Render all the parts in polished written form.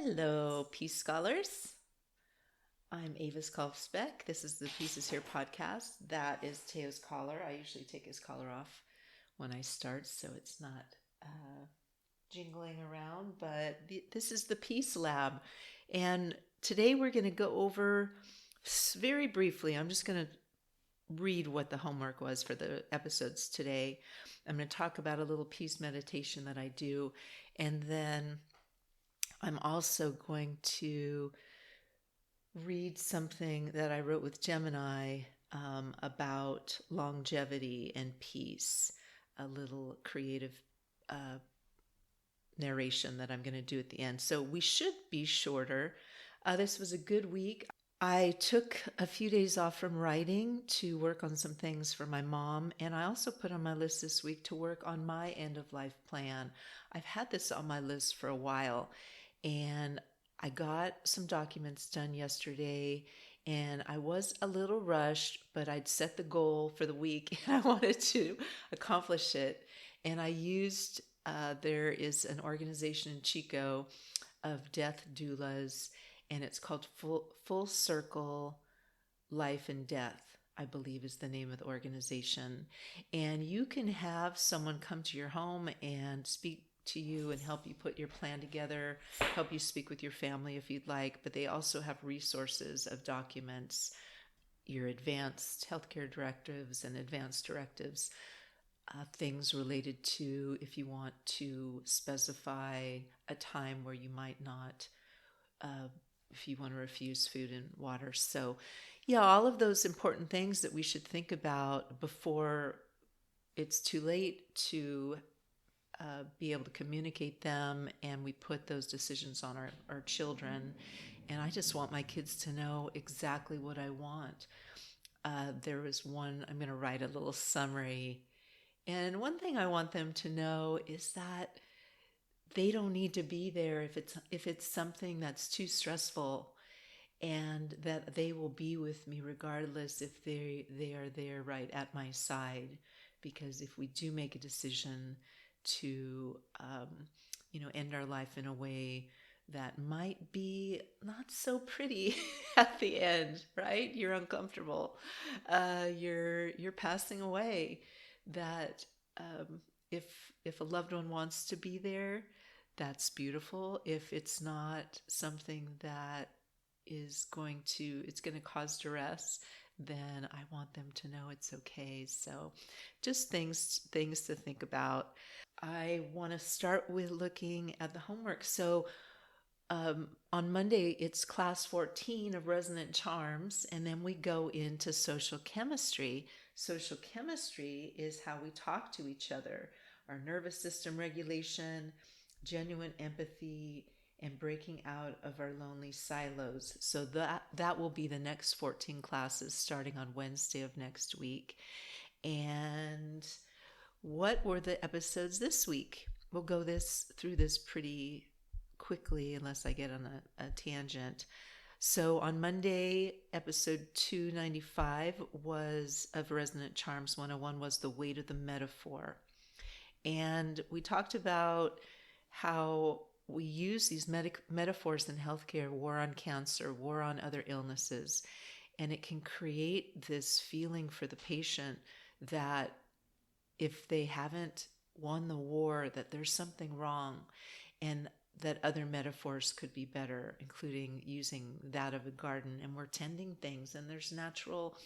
Hello, Peace Scholars. I'm Avis Kalfsbeck. This is the Pieces Here podcast. That is Teo's collar. I usually take his collar off when I start so it's not jingling around, but this is the Peace Lab. And today we're going to go over very briefly. I'm just going to read what the homework was for the episodes today. I'm going to talk about a little peace meditation that I do, and then I'm also going to read something that I wrote with Gemini about longevity and peace, a little creative narration that I'm going to do at the end. So we should be shorter. This was a good week. I took a few days off from writing to work on some things for my mom, and I also put on my list this week to work on my end of life plan. I've had this on my list for a while, and I got some documents done yesterday, and I was a little rushed, but I'd set the goal for the week and I wanted to accomplish it. And I used, there is an organization in Chico of death doulas, and it's called Full Circle Life and Death, I believe is the name of the organization. And you can have someone come to your home and speak to you and help you put your plan together, help you speak with your family if you'd like, but they also have resources of documents, your advanced healthcare directives and advanced directives, things related to if you want to specify a time where you might not, if you want to refuse food and water. So yeah, all of those important things that we should think about before it's too late to be able to communicate them, and we put those decisions on our children. And I just want my kids to know exactly what I want. There was one, I'm going to write a little summary. And one thing I want them to know is that they don't need to be there if it's something that's too stressful, and that they will be with me regardless if they are there right at my side. Because if we do make a decision to end our life in a way that might be not so pretty at the end, right? You're uncomfortable. You're passing away. That if a loved one wants to be there, that's beautiful. If it's not something that it's going to cause duress, then I want them to know it's okay. So just things to think about. I want to start with looking at the homework. So on Monday, it's class 14 of Resonant Charms, and then we go into social chemistry. Social chemistry is how we talk to each other, our nervous system regulation, genuine empathy, and breaking out of our lonely silos. So that will be the next 14 classes starting on Wednesday of next week. And what were the episodes this week? We'll go through this pretty quickly unless I get on a tangent. So on Monday, episode 295 was of Resonant Charms 101 was the weight of the metaphor. And we talked about how we use these metaphors in healthcare, war on cancer, war on other illnesses, and it can create this feeling for the patient that if they haven't won the war, that there's something wrong, and that other metaphors could be better, including using that of a garden. And we're tending things, and there's natural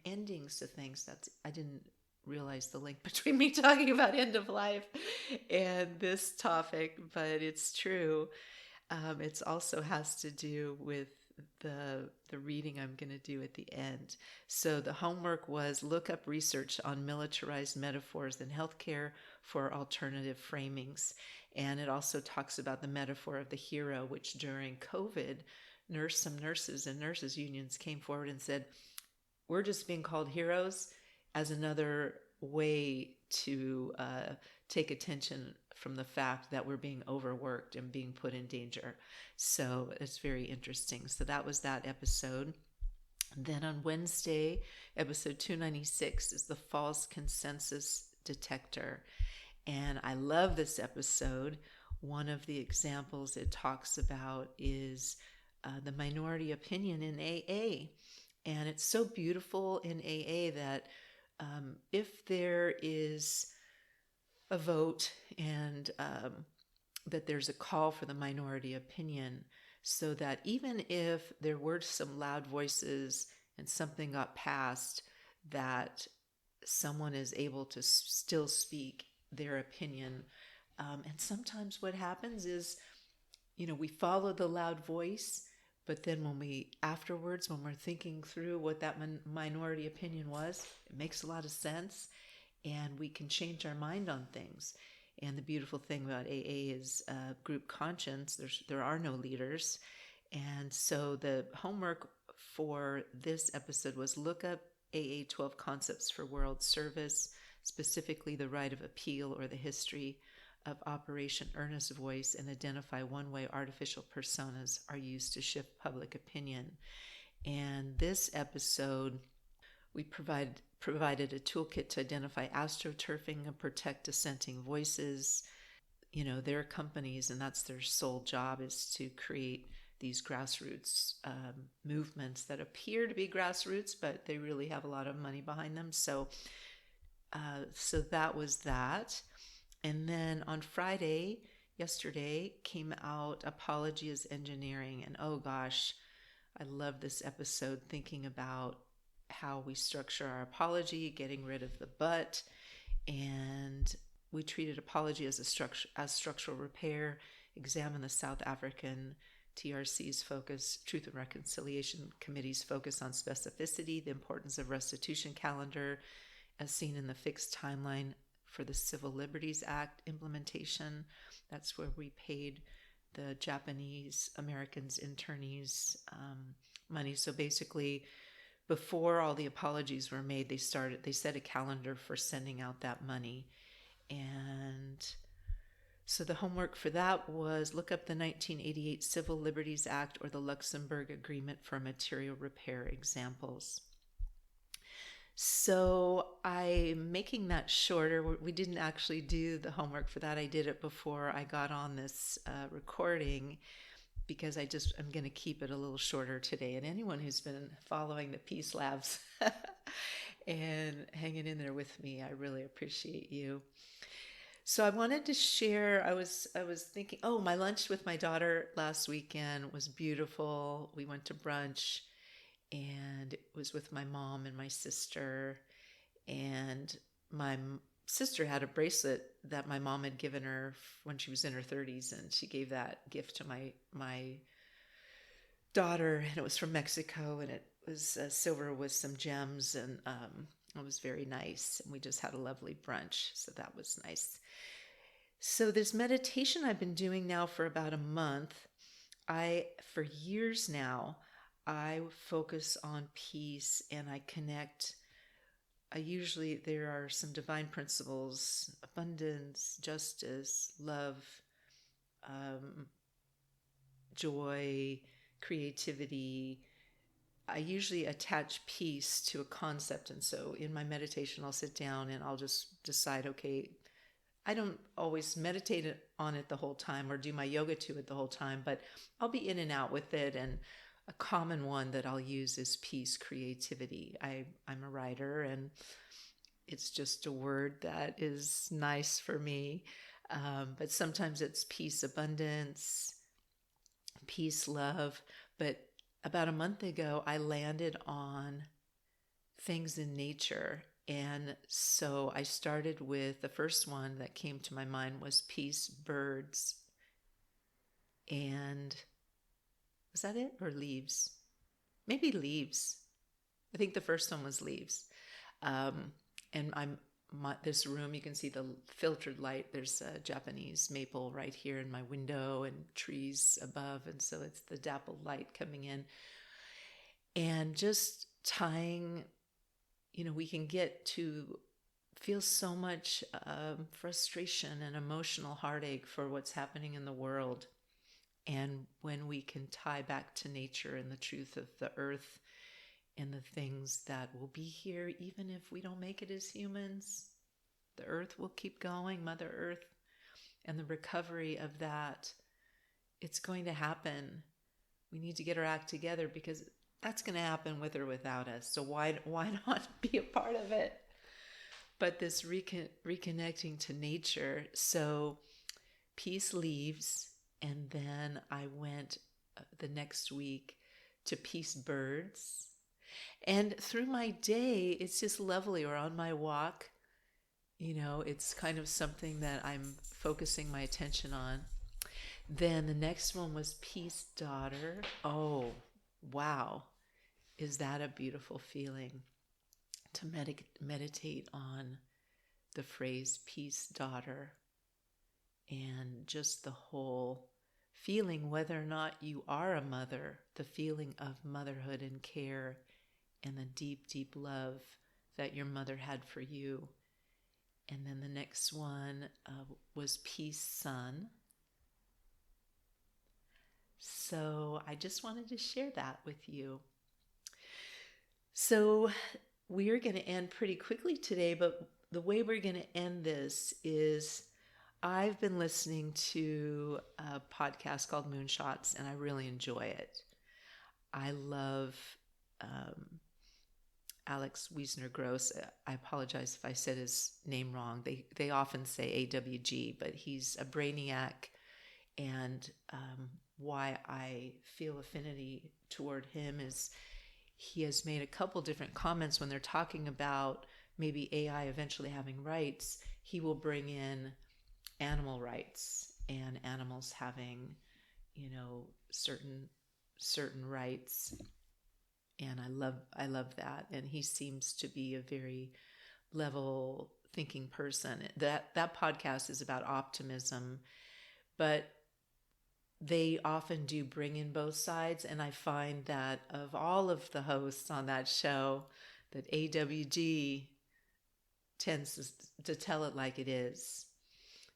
endings to things. I didn't realize the link between me talking about end of life and this topic, but it's true. It also has to do with the reading I'm going to do at the end. So the homework was look up research on militarized metaphors in healthcare for alternative framings. And it also talks about the metaphor of the hero, which during COVID, some nurses and nurses unions came forward and said, we're just being called heroes as another way to take attention from the fact that we're being overworked and being put in danger. So it's very interesting. So that was that episode. And then on Wednesday, episode 296 is the false consensus detector. And I love this episode. one of the examples it talks about is the minority opinion in AA. And it's so beautiful in AA that if there is a vote and that there's a call for the minority opinion, so that even if there were some loud voices and something got passed, that someone is able to still speak their opinion. And sometimes what happens is, we follow the loud voice, but then afterwards, when we're thinking through what that minority opinion was, it makes a lot of sense, and we can change our mind on things. And the beautiful thing about AA is group conscience. There are no leaders. And so the homework for this episode was look up AA 12 Concepts for World Service, specifically the right of appeal or the history of Operation Earnest Voice, and identify one way artificial personas are used to shift public opinion. And this episode, we provided a toolkit to identify astroturfing and protect dissenting voices. Their companies, and that's their sole job, is to create these grassroots movements that appear to be grassroots, but they really have a lot of money behind them. So that was that. And then on Friday, yesterday, came out Apology is Engineering. And oh gosh, I love this episode, thinking about how we structure our apology, getting rid of the but. And we treated apology as structural repair, examine the South African TRC's focus, Truth and Reconciliation Committee's focus on specificity, the importance of restitution calendar as seen in the fixed timeline for the Civil Liberties Act implementation. That's where we paid the Japanese Americans internees money. So basically, before all the apologies were made, they set a calendar for sending out that money. And so the homework for that was look up the 1988 Civil Liberties Act or the Luxembourg Agreement for Material Repair examples. So I'm making that shorter. We didn't actually do the homework for that. I did it before I got on this recording, because I'm going to keep it a little shorter today. And anyone who's been following the Peace Labs and hanging in there with me, I really appreciate you. So I wanted to share, I was thinking, my lunch with my daughter last weekend was beautiful. We went to brunch, and it was with my mom and my sister. And my sister had a bracelet that my mom had given her when she was in her 30s, and she gave that gift to my daughter, and it was from Mexico, and it was silver with some gems, and it was very nice, and we just had a lovely brunch, so that was nice. So this meditation I've been doing now for about a month, for years now, I focus on peace, and I connect. There are some divine principles: abundance, justice, love, joy, creativity. I usually attach peace to a concept. And so in my meditation, I'll sit down and I'll just decide, okay, I don't always meditate on it the whole time or do my yoga to it the whole time, but I'll be in and out with it. And a common one that I'll use is peace, creativity. I'm a writer, and it's just a word that is nice for me. But sometimes it's peace, abundance, peace, love. But about a month ago, I landed on things in nature. And so I started with the first one that came to my mind was peace, birds, and was that it? Or leaves? Maybe leaves. I think the first one was leaves. And this room, you can see the filtered light. There's a Japanese maple right here in my window and trees above. And so it's the dappled light coming in. And just tying, we can get to feel so much frustration and emotional heartache for what's happening in the world. And when we can tie back to nature and the truth of the earth and the things that will be here, even if we don't make it as humans, the earth will keep going, Mother Earth. and the recovery of that. It's going to happen. We need to get our act together because that's going to happen with or without us. So why not be a part of it? But this reconnecting to nature. So Peace leaves, and then I went the next week to Peace Birds. And through my day, it's just lovely. Or on my walk, it's kind of something that I'm focusing my attention on. Then the next one was Peace Daughter. Oh, wow. Is that a beautiful feeling to meditate on the phrase Peace Daughter and just the whole feeling, whether or not you are a mother, the feeling of motherhood and care and the deep, deep love that your mother had for you. And then the next one was Peace Son. So I just wanted to share that with you. So we're going to end pretty quickly today, but the way we're going to end this is I've been listening to a podcast called Moonshots, and I really enjoy it. I love Alex Wiesner Gross. I apologize if I said his name wrong. They often say AWG, but he's a brainiac, and why I feel affinity toward him is he has made a couple different comments when they're talking about maybe AI eventually having rights. He will bring in animal rights and animals having, certain rights. And I love that. And he seems to be a very level thinking person. That podcast is about optimism, but they often do bring in both sides. And I find that of all of the hosts on that show, that AWG tends to tell it like it is.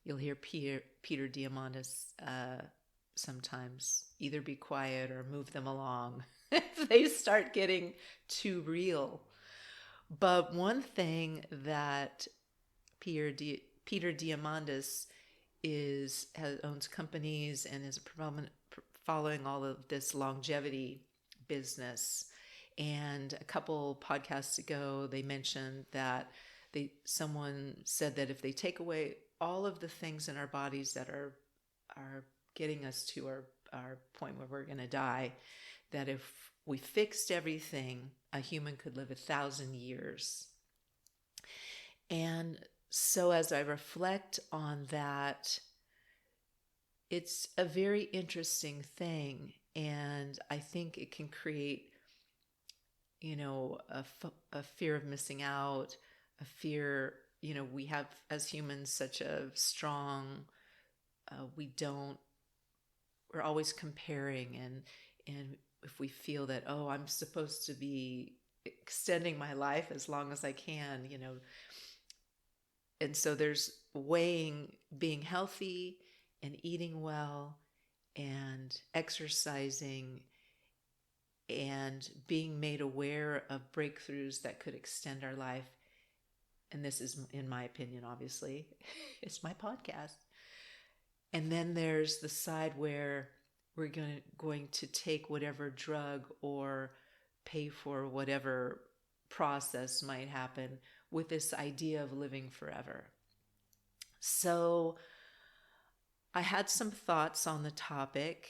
You'll hear Peter Diamandis sometimes either be quiet or move them along if they start getting too real. But one thing that Peter Diamandis owns companies and is following all of this longevity business. And a couple podcasts ago, they mentioned that someone said that if they take away all of the things in our bodies that are getting us to our point where we're going to die, that if we fixed everything, a human could live 1,000 years. And so as I reflect on that, it's a very interesting thing. And I think it can create, a fear of missing out, a fear, we have as humans such a strong, we're always comparing, and if we feel that, I'm supposed to be extending my life as long as I can, and so there's weighing being healthy and eating well and exercising and being made aware of breakthroughs that could extend our life. And this is, in my opinion, obviously, it's my podcast. And then there's the side where we're going to take whatever drug or pay for whatever process might happen with this idea of living forever. So I had some thoughts on the topic,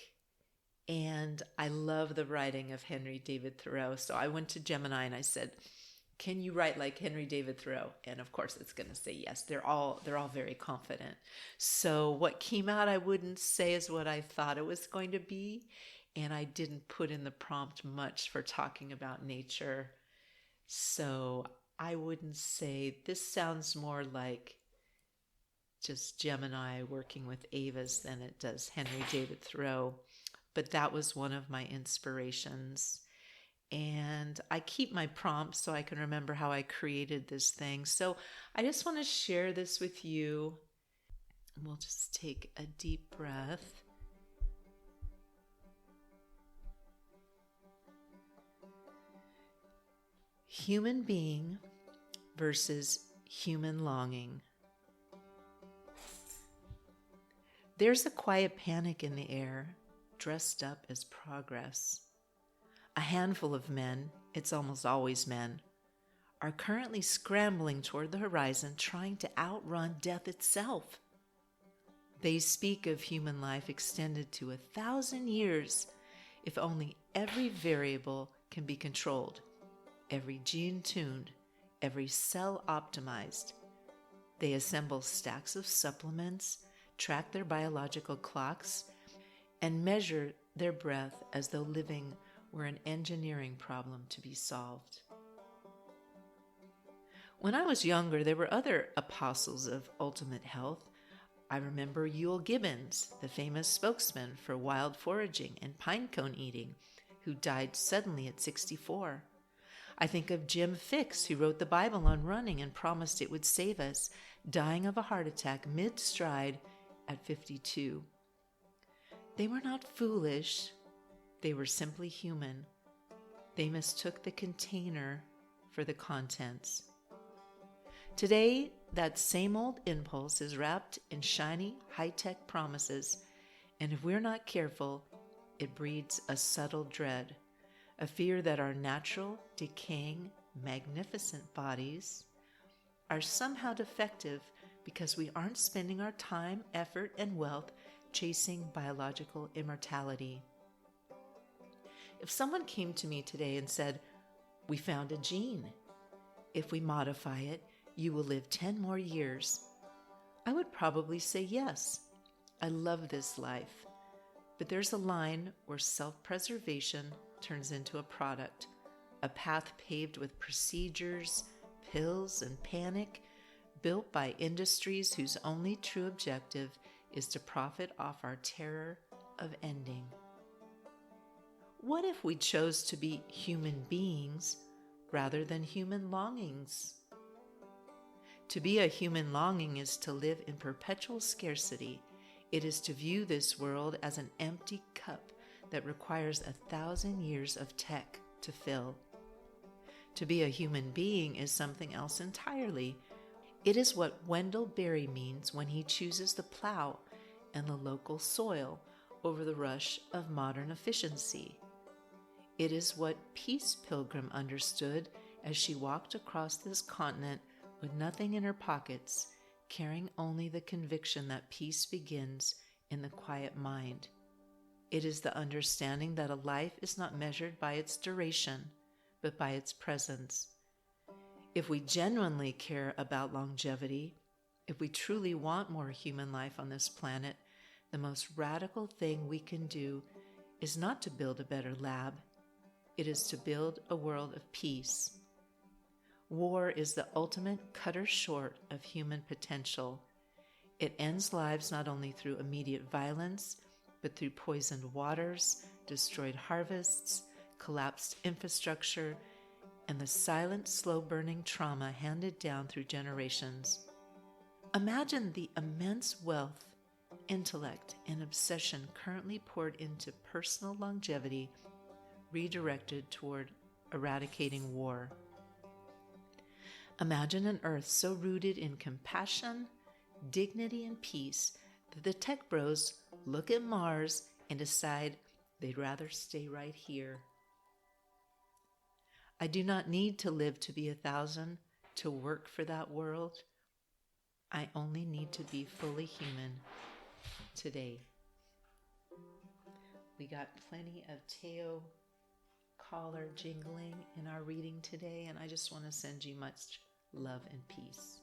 and I love the writing of Henry David Thoreau. So I went to Gemini and I said, can you write like Henry David Thoreau? And of course it's going to say yes. They're all very confident. So what came out, I wouldn't say is what I thought it was going to be. And I didn't put in the prompt much for talking about nature. So I wouldn't say, this sounds more like just Gemini working with Avis than it does Henry David Thoreau. But that was one of my inspirations. And I keep my prompts so I can remember how I created this thing. So I just want to share this with you. We'll just take a deep breath. Human being versus human longing. There's a quiet panic in the air, dressed up as progress. A handful of men, it's almost always men, are currently scrambling toward the horizon, trying to outrun death itself. They speak of human life extended to 1,000 years if only every variable can be controlled, every gene tuned, every cell optimized. They assemble stacks of supplements, track their biological clocks, and measure their breath as though living were an engineering problem to be solved. When I was younger, there were other apostles of ultimate health. I remember Ewell Gibbons, the famous spokesman for wild foraging and pinecone eating, who died suddenly at 64. I think of Jim Fixx, who wrote the Bible on running and promised it would save us, dying of a heart attack mid-stride at 52. They were not foolish. They were simply human. They mistook the container for the contents. Today, that same old impulse is wrapped in shiny, high-tech promises, and if we're not careful, it breeds a subtle dread, a fear that our natural, decaying, magnificent bodies are somehow defective because we aren't spending our time, effort, and wealth chasing biological immortality. If someone came to me today and said, "We found a gene. If we modify it, you will live 10 more years," I would probably say yes. I love this life. But there's a line where self-preservation turns into a product, a path paved with procedures, pills, and panic, built by industries whose only true objective is to profit off our terror of ending. What if we chose to be human beings rather than human longings? To be a human longing is to live in perpetual scarcity. It is to view this world as an empty cup that requires 1,000 years of tech to fill. To be a human being is something else entirely. It is what Wendell Berry means when he chooses the plow and the local soil over the rush of modern efficiency. It is what Peace Pilgrim understood as she walked across this continent with nothing in her pockets, carrying only the conviction that peace begins in the quiet mind. It is the understanding that a life is not measured by its duration, but by its presence. If we genuinely care about longevity, if we truly want more human life on this planet, the most radical thing we can do is not to build a better lab. It is to build a world of peace. War is the ultimate cutter short of human potential. It ends lives not only through immediate violence, but through poisoned waters, destroyed harvests, collapsed infrastructure, and the silent, slow-burning trauma handed down through generations. Imagine the immense wealth, intellect, and obsession currently poured into personal longevity, redirected toward eradicating war. Imagine an Earth so rooted in compassion, dignity, and peace that the tech bros look at Mars and decide they'd rather stay right here. I do not need to live to be 1,000 to work for that world. I only need to be fully human today. We got plenty of Teo collar jingling in our reading today, and I just want to send you much love and peace.